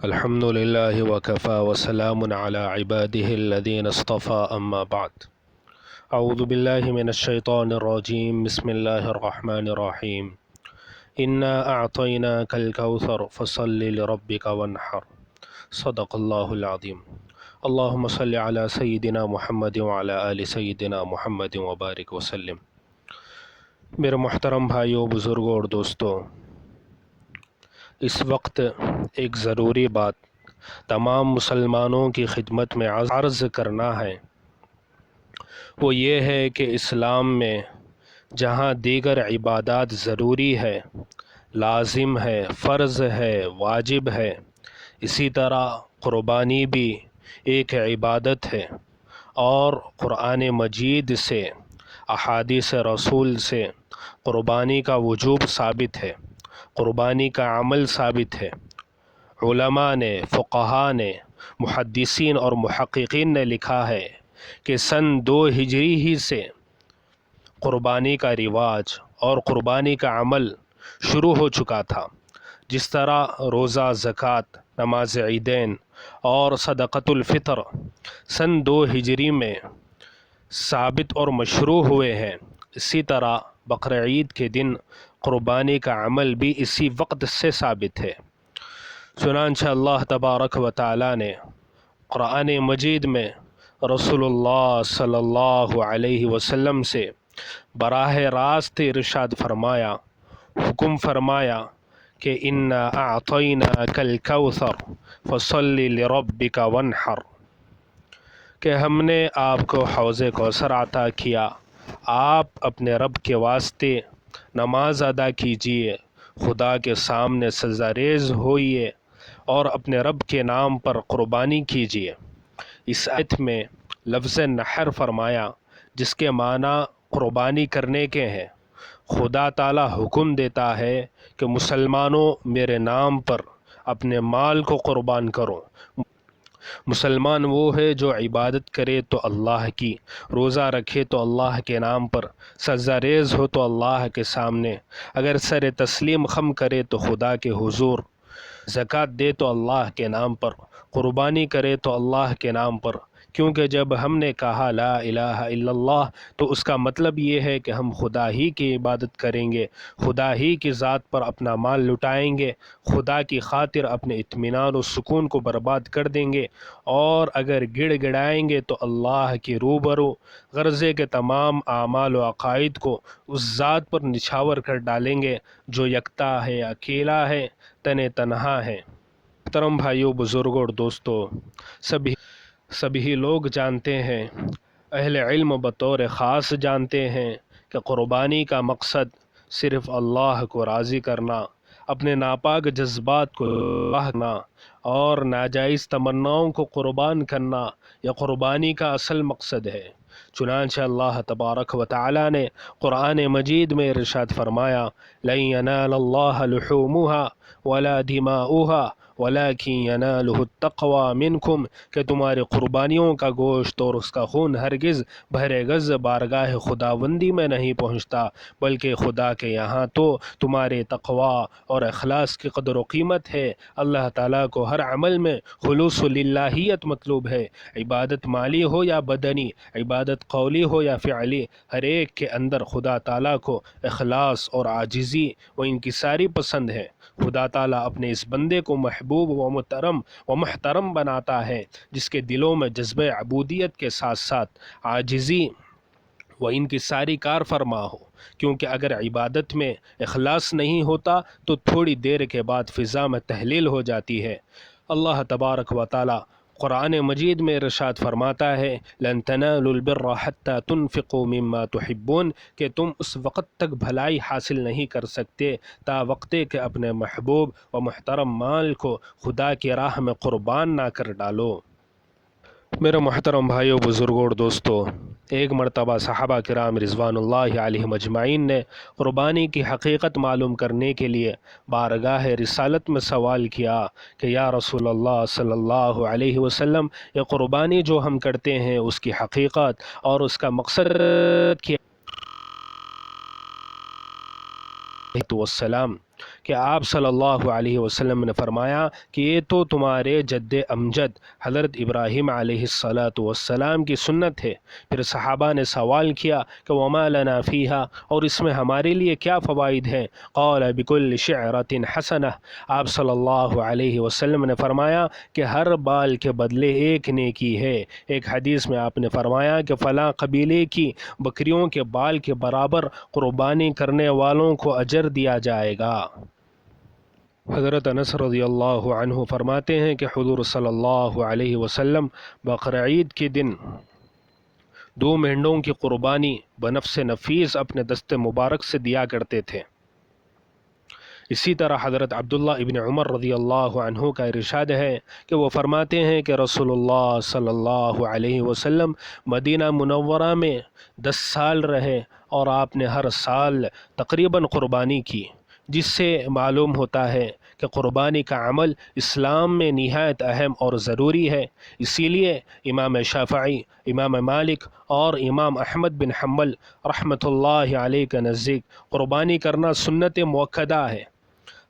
الحمد للہ وکفا وسلام علی عباده الذین اصطفى اما بعد اعوذ باللہ من الشیطان الرجیم بسم اللہ الرحمن الرحیم انا اعطیناک الکوثر فصل لربک وانحر صدق اللہ العظیم اللہم صل علی سیدنا محمد وعلی آل سیدنا محمد وبارک وسلم۔ میرے محترم بھائیوں، بزرگوں اور دوستوں، اس وقت ایک ضروری بات تمام مسلمانوں کی خدمت میں عرض کرنا ہے، وہ یہ ہے کہ اسلام میں جہاں دیگر عبادات ضروری ہے، لازم ہے، فرض ہے، واجب ہے، اسی طرح قربانی بھی ایک عبادت ہے، اور قرآن مجید سے، احادیث رسول سے قربانی کا وجوب ثابت ہے، قربانی کا عمل ثابت ہے۔ علماء نے، فقہاء نے، محدثین اور محققین نے لکھا ہے کہ سن 2 ہجری ہی سے قربانی کا رواج اور قربانی کا عمل شروع ہو چکا تھا۔ جس طرح روزہ، زکوٰۃ، نماز عیدین اور صدقۃ الفطر سن 2 ہجری میں ثابت اور مشروع ہوئے ہیں، اسی طرح بقرعید کے دن قربانی کا عمل بھی اسی وقت سے ثابت ہے۔ چنانچہ اللہ تبارک و تعالی نے قرآن مجید میں رسول اللہ صلی اللہ علیہ وسلم سے براہ راست ارشاد فرمایا، حکم فرمایا کہ انا اعطیناک الکوثر فصل لربک وانحر، کہ ہم نے آپ کو حوض کوثر عطا کیا، آپ اپنے رب کے واسطے نماز ادا کیجئے، خدا کے سامنے سجدہ ریز ہوئیے اور اپنے رب کے نام پر قربانی کیجئے۔ اس آیت میں لفظ نحر فرمایا، جس کے معنی قربانی کرنے کے ہیں۔ خدا تعالی حکم دیتا ہے کہ مسلمانوں، میرے نام پر اپنے مال کو قربان کرو۔ مسلمان وہ ہے جو عبادت کرے تو اللہ کی، روزہ رکھے تو اللہ کے نام پر، سجدہ ریز ہو تو اللہ کے سامنے، اگر سر تسلیم خم کرے تو خدا کے حضور، زکوٰۃ دے تو اللہ کے نام پر، قربانی کرے تو اللہ کے نام پر۔ کیونکہ جب ہم نے کہا لا الہ الا اللہ تو اس کا مطلب یہ ہے کہ ہم خدا ہی کی عبادت کریں گے، خدا ہی کی ذات پر اپنا مال لٹائیں گے، خدا کی خاطر اپنے اطمینان و سکون کو برباد کر دیں گے، اور اگر گڑ گڑائیں گے تو اللہ کی روبرو غرضے کے تمام اعمال و عقائد کو اس ذات پر نچھاور کر ڈالیں گے جو یکتا ہے، اکیلا ہے، تنہا ہے۔ محترم بھائیوں، بزرگوں اور دوستوں، سبھی لوگ جانتے ہیں، اہل علم بطور خاص جانتے ہیں کہ قربانی کا مقصد صرف اللہ کو راضی کرنا، اپنے ناپاک جذبات کو کرنا اور ناجائز تمناؤں کو قربان کرنا یا قربانی کا اصل مقصد ہے۔ چنانچہ اللہ تبارک و تعالی نے قرآن مجید میں ارشاد فرمایا، لَن يَنَالَ اللَّهَ لُحُومُهَا وَلَا دِمَاؤُهَا وَلَكِن يَنَالُهُ التَّقْوَى مِنكُمْ، کہ تمہاری قربانیوں کا گوشت اور اس کا خون ہرگز بہر گز بارگاہ خداوندی میں نہیں پہنچتا، بلکہ خدا کے یہاں تو تمہارے تقوی اور اخلاص کی قدر و قیمت ہے۔ اللہ تعالیٰ کو ہر عمل میں خلوص للہیت مطلوب ہے، عبادت مالی ہو یا بدنی، عبادت قولی ہو یا فعلی، ہر ایک کے اندر خدا تعالیٰ کو اخلاص اور عاجزی و انکساری پسند ہے۔ خدا تعالیٰ اپنے اس بندے کو محبوب و محترم بناتا ہے جس کے دلوں میں جذبہ عبودیت کے ساتھ ساتھ عاجزی و انکساری کار فرما ہو، کیونکہ اگر عبادت میں اخلاص نہیں ہوتا تو تھوڑی دیر کے بعد فضا میں تحلیل ہو جاتی ہے۔ اللہ تبارک و تعالی قرآن مجید میں ارشاد فرماتا ہے، لَن تَنَالُوا الْبِرَّ حَتَّى تُنْفِقُوا مِمَّا تُحِبُّونَ، کہ تم اس وقت تک بھلائی حاصل نہیں کر سکتے تا وقتے کہ اپنے محبوب و محترم مال کو خدا کی راہ میں قربان نہ کر ڈالو۔ میرے محترم بھائیوں، بزرگوں اور دوستوں، ایک مرتبہ صحابہ کرام رضوان اللہ علیہم اجمعین نے قربانی کی حقیقت معلوم کرنے کے لیے بارگاہ رسالت میں سوال کیا کہ یا رسول اللہ صلی اللہ علیہ وسلم، یہ قربانی جو ہم کرتے ہیں اس کی حقیقت اور اس کا مقصد کیا؟ والسلام کہ آپ صلی اللہ علیہ وسلم نے فرمایا کہ یہ تو تمہارے جد امجد حضرت ابراہیم علیہ السلام کی سنت ہے۔ پھر صحابہ نے سوال کیا کہ وما لنا فیہا، اور اس میں ہمارے لیے کیا فوائد ہیں؟ قال بکل شعرۃ حسنہ، آپ صلی اللہ علیہ وسلم نے فرمایا کہ ہر بال کے بدلے ایک نیکی ہے۔ ایک حدیث میں آپ نے فرمایا کہ فلاں قبیلے کی بکریوں کے بال کے برابر قربانی کرنے والوں کو اجر دیا جائے گا۔ حضرت انس رضی اللہ عنہ فرماتے ہیں کہ حضور صلی اللہ علیہ وسلم بقرعید کے دن 2 مینڈوں کی قربانی بنفس نفیس اپنے دست مبارک سے دیا کرتے تھے۔ اسی طرح حضرت عبداللہ ابن عمر رضی اللہ عنہ کا ارشاد ہے کہ وہ فرماتے ہیں کہ رسول اللہ صلی اللہ علیہ وسلم مدینہ منورہ میں 10 سال رہے اور آپ نے ہر سال تقریباً قربانی کی، جس سے معلوم ہوتا ہے کہ قربانی کا عمل اسلام میں نہایت اہم اور ضروری ہے۔ اسی لیے امام شافعی، امام مالک اور امام احمد بن حنبل رحمۃ اللہ علیہ کے نزدیک قربانی کرنا سنت مؤکدہ ہے۔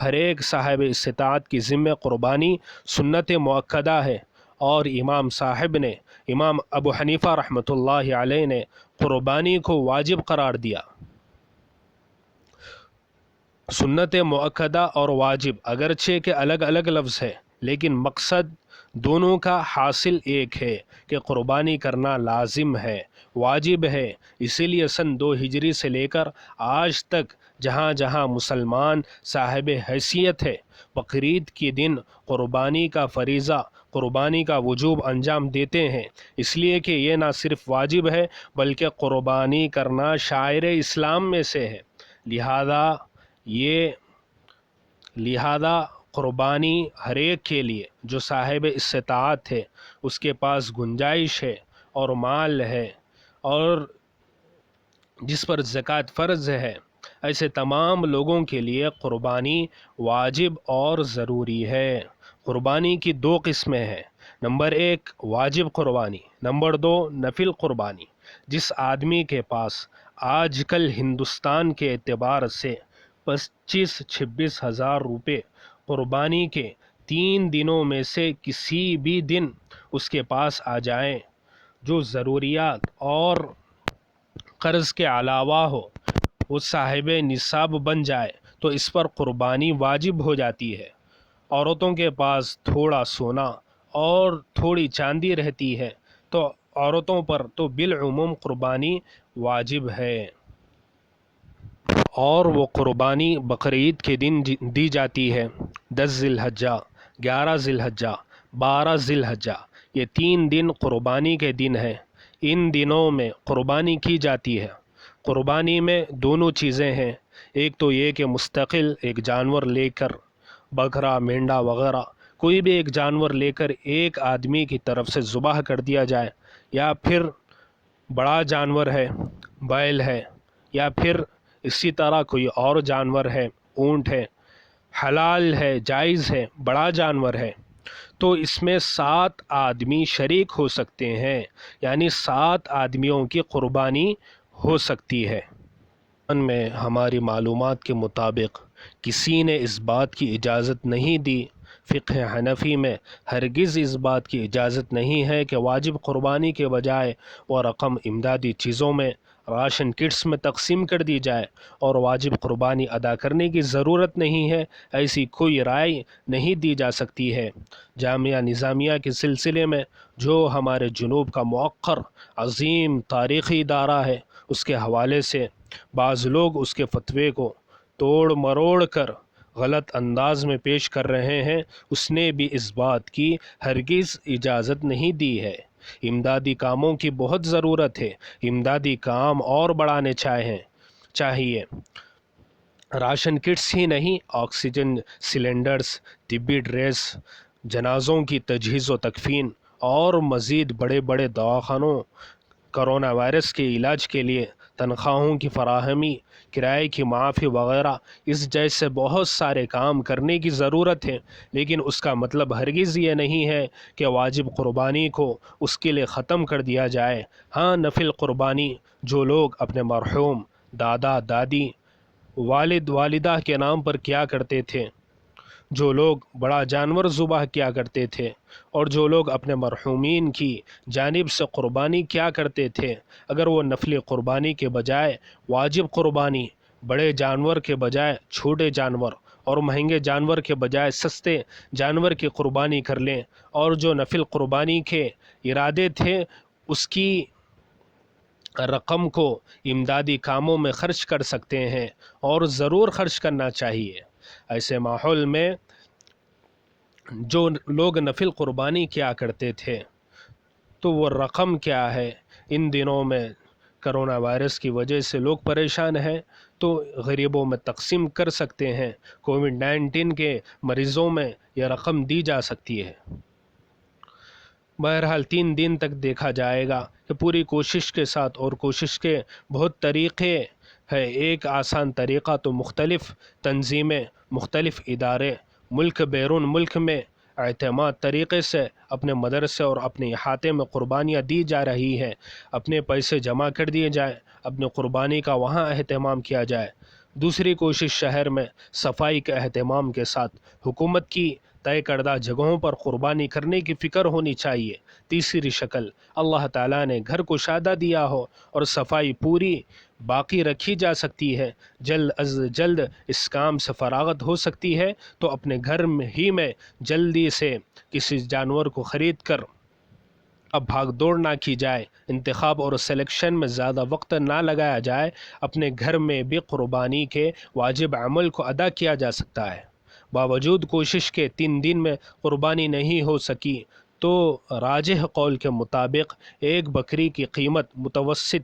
ہر ایک صاحب استطاعت کی ذمہ قربانی سنت مؤکدہ ہے، اور امام ابو حنیفہ رحمۃ اللہ علیہ نے قربانی کو واجب قرار دیا۔ سنت مؤکدہ اور واجب اگرچہ کہ الگ الگ لفظ ہے، لیکن مقصد دونوں کا حاصل ایک ہے کہ قربانی کرنا لازم ہے، واجب ہے۔ اسی لیے سن 2 ہجری سے لے کر آج تک جہاں جہاں مسلمان صاحب حیثیت ہے، بقرعید کے دن قربانی کا فریضہ، قربانی کا وجوب انجام دیتے ہیں، اس لیے کہ یہ نہ صرف واجب ہے بلکہ قربانی کرنا شعائر اسلام میں سے ہے۔ لہذا قربانی ہر ایک کے لیے جو صاحب استطاعت ہے، اس کے پاس گنجائش ہے اور مال ہے اور جس پر زکوٰۃ فرض ہے، ایسے تمام لوگوں کے لیے قربانی واجب اور ضروری ہے۔ قربانی کی 2 قسمیں ہیں، نمبر 1 واجب قربانی، نمبر 2 نفل قربانی۔ جس آدمی کے پاس آج کل ہندوستان کے اعتبار سے 25-26 ہزار روپے قربانی کے 3 دنوں میں سے کسی بھی دن اس کے پاس آ جائیں، جو ضروریات اور قرض کے علاوہ ہو، وہ صاحب نصاب بن جائے تو اس پر قربانی واجب ہو جاتی ہے۔ عورتوں کے پاس تھوڑا سونا اور تھوڑی چاندی رہتی ہے تو عورتوں پر تو بالعموم قربانی واجب ہے، اور وہ قربانی بقرعید کے دن دی جاتی ہے۔ 10 ذی الحجہ، 11 ذی الحجہ، 12 ذی الحجہ، یہ 3 دن قربانی کے دن ہیں۔ ان دنوں میں قربانی کی جاتی ہے۔ قربانی میں دونوں چیزیں ہیں، ایک تو یہ کہ مستقل ایک جانور لے کر، بکرا، مینڈا وغیرہ کوئی بھی ایک جانور لے کر ایک آدمی کی طرف سے ذبح کر دیا جائے، یا پھر بڑا جانور ہے، بیل ہے، یا پھر اسی طرح کوئی اور جانور ہے، اونٹ ہے، حلال ہے، جائز ہے، بڑا جانور ہے، تو اس میں 7 آدمی شریک ہو سکتے ہیں، یعنی 7 آدمیوں کی قربانی ہو سکتی ہے۔ ان میں ہماری معلومات کے مطابق کسی نے اس بات کی اجازت نہیں دی، فقہ حنفی میں ہرگز اس بات کی اجازت نہیں ہے کہ واجب قربانی کے بجائے وہ رقم امدادی چیزوں میں، راشن کٹس میں تقسیم کر دی جائے اور واجب قربانی ادا کرنے کی ضرورت نہیں ہے، ایسی کوئی رائے نہیں دی جا سکتی ہے۔ جامعہ نظامیہ کے سلسلے میں جو ہمارے جنوب کا موقر عظیم تاریخی ادارہ ہے، اس کے حوالے سے بعض لوگ اس کے فتوے کو توڑ مروڑ کر غلط انداز میں پیش کر رہے ہیں، اس نے بھی اس بات کی ہرگز اجازت نہیں دی ہے۔ امدادی کاموں کی بہت ضرورت ہے، امدادی کام اور بڑھانے چاہیے۔ راشن کٹس ہی نہیں، آکسیجن سلنڈرز، طبی ڈریس، جنازوں کی تجہیز و تکفین اور مزید بڑے بڑے دواخانوں، کرونا وائرس کے علاج کے لیے تنخواہوں کی فراہمی، کرائے کی معافی وغیرہ، اس جیسے بہت سارے کام کرنے کی ضرورت ہے، لیکن اس کا مطلب ہرگز یہ نہیں ہے کہ واجب قربانی کو اس کے لیے ختم کر دیا جائے۔ ہاں، نفل قربانی جو لوگ اپنے مرحوم دادا دادی والد والدہ کے نام پر کیا کرتے تھے، جو لوگ بڑا جانور ذبح کیا کرتے تھے، اور جو لوگ اپنے مرحومین کی جانب سے قربانی کیا کرتے تھے، اگر وہ نفلی قربانی کے بجائے واجب قربانی، بڑے جانور کے بجائے چھوٹے جانور اور مہنگے جانور کے بجائے سستے جانور کی قربانی کر لیں، اور جو نفل قربانی کے ارادے تھے اس کی رقم کو امدادی کاموں میں خرچ کر سکتے ہیں، اور ضرور خرچ کرنا چاہیے۔ ایسے ماحول میں جو لوگ نفل قربانی کیا کرتے تھے تو وہ رقم کیا ہے، ان دنوں میں کرونا وائرس کی وجہ سے لوگ پریشان ہیں تو غریبوں میں تقسیم کر سکتے ہیں، کووڈ-19 کے مریضوں میں یہ رقم دی جا سکتی ہے۔ بہرحال 3 دن تک دیکھا جائے گا کہ پوری کوشش کے ساتھ، اور کوشش کے بہت طریقے ہیں۔ ایک آسان طریقہ تو مختلف تنظیمیں، مختلف ادارے ملک بیرون ملک میں اعتماد طریقے سے اپنے مدرسے اور اپنے احاطے میں قربانیاں دی جا رہی ہیں، اپنے پیسے جمع کر دیے جائیں، اپنی قربانی کا وہاں اہتمام کیا جائے۔ دوسری کوشش شہر میں صفائی کے اہتمام کے ساتھ حکومت کی طے کردہ جگہوں پر قربانی کرنے کی فکر ہونی چاہیے۔ تیسری شکل، اللہ تعالیٰ نے گھر کو شادہ دیا ہو اور صفائی پوری باقی رکھی جا سکتی ہے، جلد از جلد اس کام سے فراغت ہو سکتی ہے تو اپنے گھر ہی میں جلدی سے کسی جانور کو خرید کر اب بھاگ دوڑ نہ کی جائے، انتخاب اور سلیکشن میں زیادہ وقت نہ لگایا جائے، اپنے گھر میں بھی قربانی کے واجب عمل کو ادا کیا جا سکتا ہے۔ باوجود کوشش کے 3 دن میں قربانی نہیں ہو سکی تو راجح قول کے مطابق ایک بکری کی قیمت، متوسط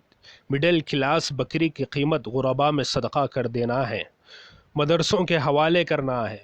مڈل کلاس بکری کی قیمت غرباء میں صدقہ کر دینا ہے، مدرسوں کے حوالے کرنا ہے،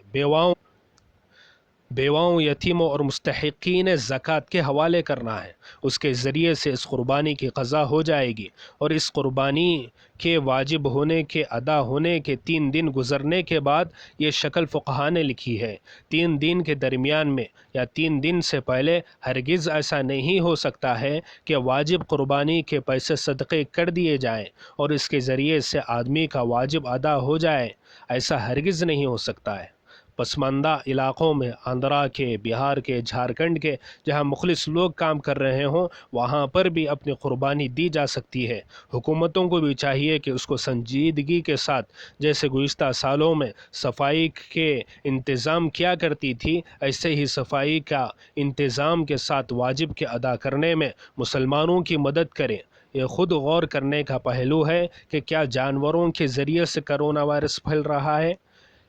بیواؤں، یتیموں اور مستحقین زکوٰۃ کے حوالے کرنا ہے۔ اس کے ذریعے سے اس قربانی کی قضا ہو جائے گی، اور اس قربانی کے واجب ہونے کے ادا ہونے کے 3 دن گزرنے کے بعد یہ شکل فقہا نے لکھی ہے۔ 3 دن کے درمیان میں یا 3 دن سے پہلے ہرگز ایسا نہیں ہو سکتا ہے کہ واجب قربانی کے پیسے صدقے کر دیے جائیں اور اس کے ذریعے سے آدمی کا واجب ادا ہو جائے، ایسا ہرگز نہیں ہو سکتا ہے۔ پسماندہ علاقوں میں، آندھرا کے، بہار کے، جھارکھنڈ کے، جہاں مخلص لوگ کام کر رہے ہوں وہاں پر بھی اپنی قربانی دی جا سکتی ہے۔ حکومتوں کو بھی چاہیے کہ اس کو سنجیدگی کے ساتھ، جیسے گزشتہ سالوں میں صفائی کے انتظام کیا کرتی تھی، ایسے ہی صفائی کا انتظام کے ساتھ واجب کے ادا کرنے میں مسلمانوں کی مدد کریں۔ یہ خود غور کرنے کا پہلو ہے کہ کیا جانوروں کے ذریعے سے کرونا وائرس پھیل رہا ہے؟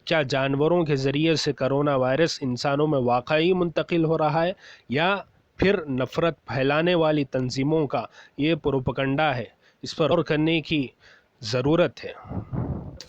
کیا جانوروں کے ذریعے سے کرونا وائرس انسانوں میں واقعی منتقل ہو رہا ہے، یا پھر نفرت پھیلانے والی تنظیموں کا یہ پروپیگنڈا ہے؟ اس پر غور کرنے کی ضرورت ہے۔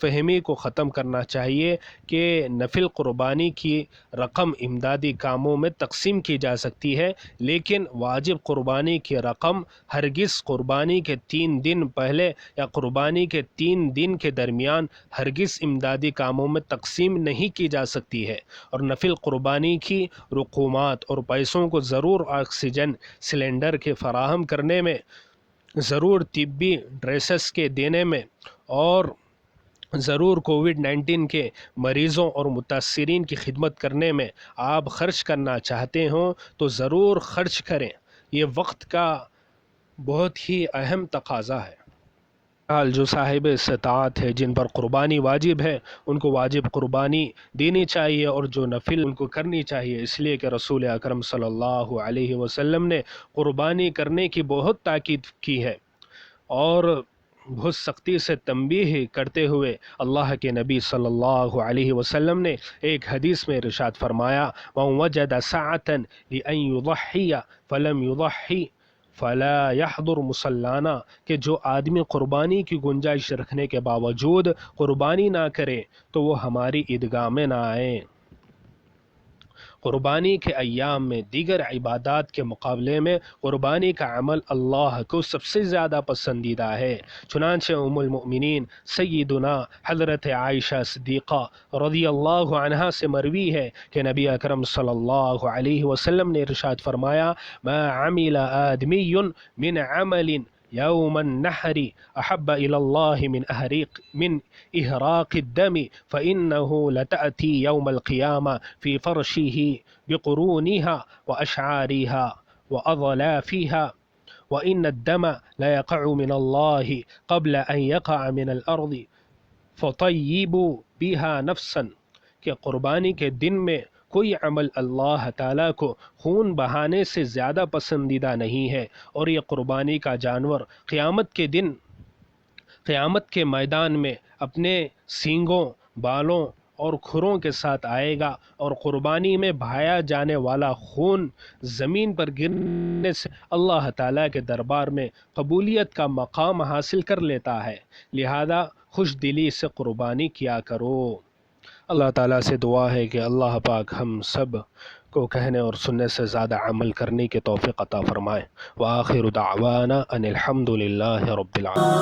فہمی کو ختم کرنا چاہیے کہ نفل قربانی کی رقم امدادی کاموں میں تقسیم کی جا سکتی ہے، لیکن واجب قربانی کی رقم ہرگز قربانی کے 3 دن پہلے یا قربانی کے 3 دن کے درمیان ہرگز امدادی کاموں میں تقسیم نہیں کی جا سکتی ہے، اور نفل قربانی کی رقومات اور پیسوں کو ضرور آکسیجن سلنڈر کے فراہم کرنے میں، ضرور طبی ڈریسز کے دینے میں، اور ضرور کووڈ-19 کے مریضوں اور متاثرین کی خدمت کرنے میں آپ خرچ کرنا چاہتے ہوں تو ضرور خرچ کریں۔ یہ وقت کا بہت ہی اہم تقاضا ہے۔ حال جو صاحب استطاعت ہے، جن پر قربانی واجب ہے، ان کو واجب قربانی دینی چاہیے، اور جو نفل ان کو کرنی چاہیے، اس لیے کہ رسول اکرم صلی اللہ علیہ وسلم نے قربانی کرنے کی بہت تاکید کی ہے، اور بہت سختی سے تنبیہ کرتے ہوئے اللہ کے نبی صلی اللہ علیہ وسلم نے ایک حدیث میں ارشاد فرمایا: وَمَن وَجَدَ سَعَةً لِأَن يُضَحِّيَ فَلَمْ يُضَحِّ فَلَا يَحْضُرْ مُصَلَّانَا، کہ جو آدمی قربانی کی گنجائش رکھنے کے باوجود قربانی نہ کرے تو وہ ہماری عیدگاہ میں نہ آئے۔ قربانی کے ایام میں دیگر عبادات کے مقابلے میں قربانی کا عمل اللہ کو سب سے زیادہ پسندیدہ ہے۔ چنانچہ ام المؤمنین سیدنا حضرت عائشہ صدیقہ رضی اللہ عنہا سے مروی ہے کہ نبی اکرم صلی اللہ علیہ وسلم نے ارشاد فرمایا: ما عمل آدمی من عمل يوم النحر أحب إلى الله من إهراق الدم فإنه لتأتي يوم القيامة في فرشه بقرونها وأشعارها وأظلافها وإن الدم لا يقع من الله قبل أن يقع من الأرض فطيبوا بها نفسا کہ قربانی کے دن میں کوئی عمل اللہ تعالیٰ کو خون بہانے سے زیادہ پسندیدہ نہیں ہے، اور یہ قربانی کا جانور قیامت کے دن قیامت کے میدان میں اپنے سینگوں، بالوں اور کھروں کے ساتھ آئے گا، اور قربانی میں بہایا جانے والا خون زمین پر گرنے سے اللہ تعالیٰ کے دربار میں قبولیت کا مقام حاصل کر لیتا ہے، لہذا خوش دلی سے قربانی کیا کرو۔ اللہ تعالیٰ سے دعا ہے کہ اللہ پاک ہم سب کو کہنے اور سننے سے زیادہ عمل کرنے کی توفیق عطا فرمائے۔ وآخر دعوانا ان الحمد للہ رب العالمین۔